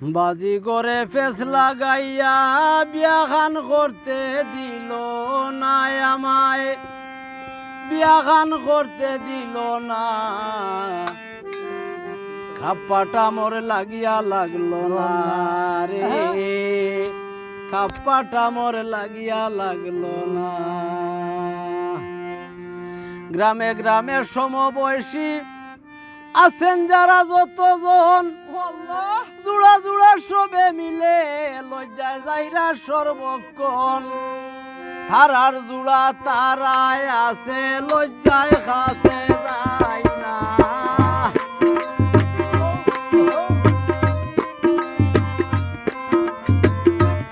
বাজি করে ফেস লাগাইয়া বিয়া খান করতে দিল না আমায়, বিয়া খান করতে দিল না। খাপ্পাটা মোর লাগিয়া লাগলো না রে, খাপ্পাটা মোর লাগিয়া লাগলো না। গ্রামে গ্রামে সমবয়সী আছেন যারা যতজন, জোড়া জোড়া সবে মিলে লজ্জায় যাইরা সর্বক্ষণ। তারার জোড়া তারায় আছে, লজ্জায় কাছে যায় না।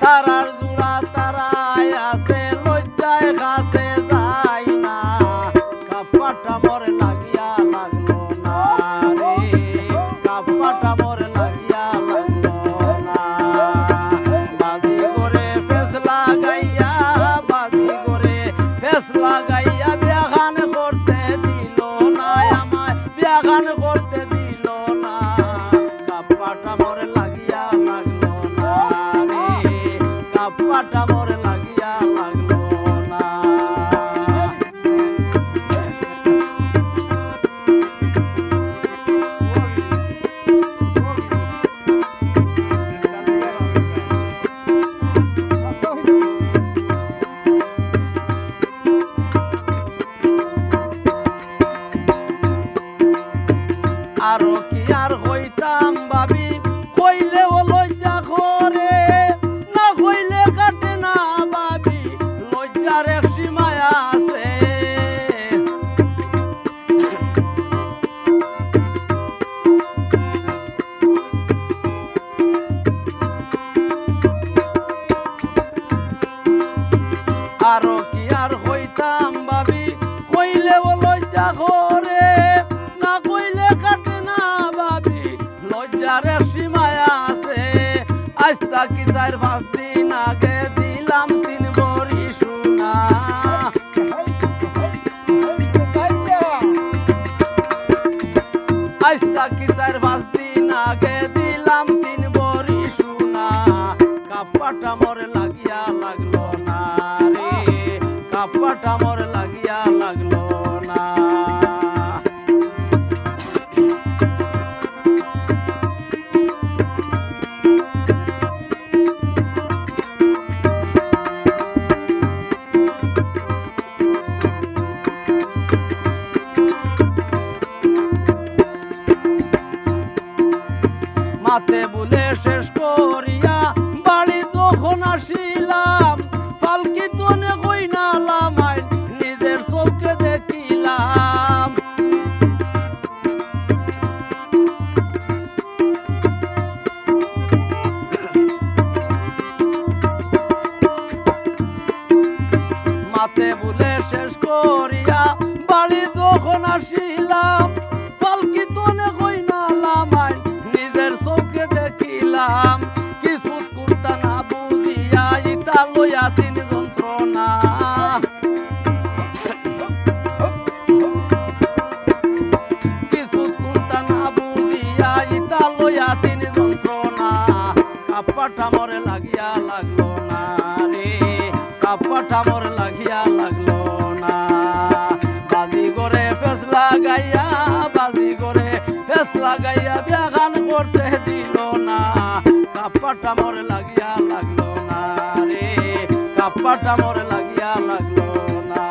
তারার জোড়া তারায় আছে, লজ্জায় কাছে যায় না। কাপ্পাটা মোর লাগিয়া লাগলো না রে, কাপ্পাটা মোর লাগিয়া লাগলো না। বাজি করে ফেস লাগাইয়া, বাজি করে ফেস লাগাইয়া বিয়া খান করতে দিল না আমায়, বিয়া খান করতে দিল না। কাপ্পাটা মোর লাগিয়া লাগলো না রে, কাপ্পাটা মোর লাগিয়া লাগলো না। আরো কি আর হইতাম ভাবি, কইলে ও লজ্জা করে, না কইলে কাটে না ভাবি, লজ্জার এক সীমায় আছে। আরো কি আর হইতাম ভাবি, কইলে ও লজ্জা করে, না কইলে কাটে না ভাবি, লজ্জার সীমায় আছে। আজ তাকি 4-5 দিন আগে দিলাম 3 ভরি সোনা। আজ তাকি 4-5 দিন আগে দিলাম 3 ভরি সোনা। কাপ্পাটা মোর লাগিয়া লাগলো না রে, কাপ্পাটা মোর লাগিয়া লাগলো না। মাতে বলে শেষ করিয়া বাড়ি যখন আসিলাম, পালকি তনে কইনালাম আইন নিজের চোখে দেখিলাম। মাতে বলে শেষ করিয়া বাড়ি যখন আসিলাম, পালকি তনে কইনালাম আইন নিজের চোখে দেখিলাম। কিছু কুর্তা না বুঝিয়া ইতা লইয়া 3 যন্ত্রণা। কিছু কুর্তা না বুঝিয়া ইতা লইয়া 3 যন্ত্রণা। কাপ্পাটা মোর লাগিয়া লাগলো না রে, কাপ্পাটা মোর লাগিয়া লাগলো না। বাজি করে ফেস লাগাইয়া, বাজি করে ফেস লাগাইয়া বিয়া খান করতে দিল না। কাপ্পাটা মোর লাগিয়া লাগলো না রে, কাপ্পাটা মোর লাগিয়া লাগলো না।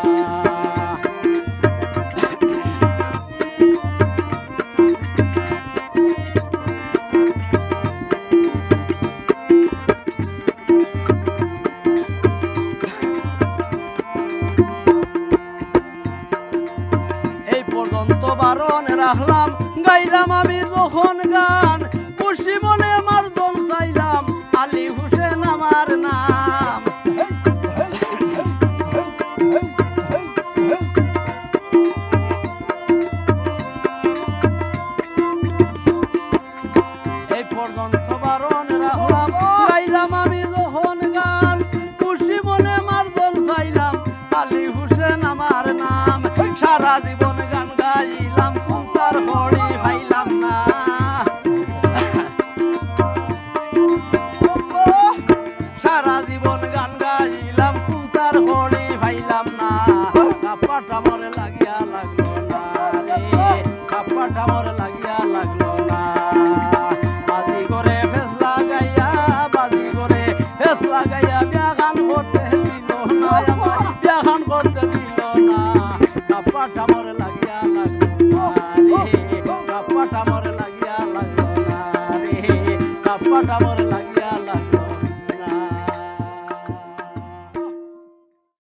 এই পর্যন্ত বারণ রাখলাম, গাইলাম আমি যখন গান, খুশি মনে আমার জন চাইলাম, আলী হোসেন আমার নাম। এই পর্যন্ত বারণ রাখলাম, গাইলাম আমি যখন গান, খুশি মনে আমার জন চাইলাম, আলী হোসেন আমার নাম। সারা জীবন গান গাইলাম, কোনটার বড়ি পাইলাম না। মরে লাগিয়া লাগলো না রে কাপ্পাটা মরে লাগিয়া লাগলো না বাজি করে ফেস লাগাইয়া বিয়াখান করতে দিল না আমার বিয়াখান করতে দিল না কাপ্পাটা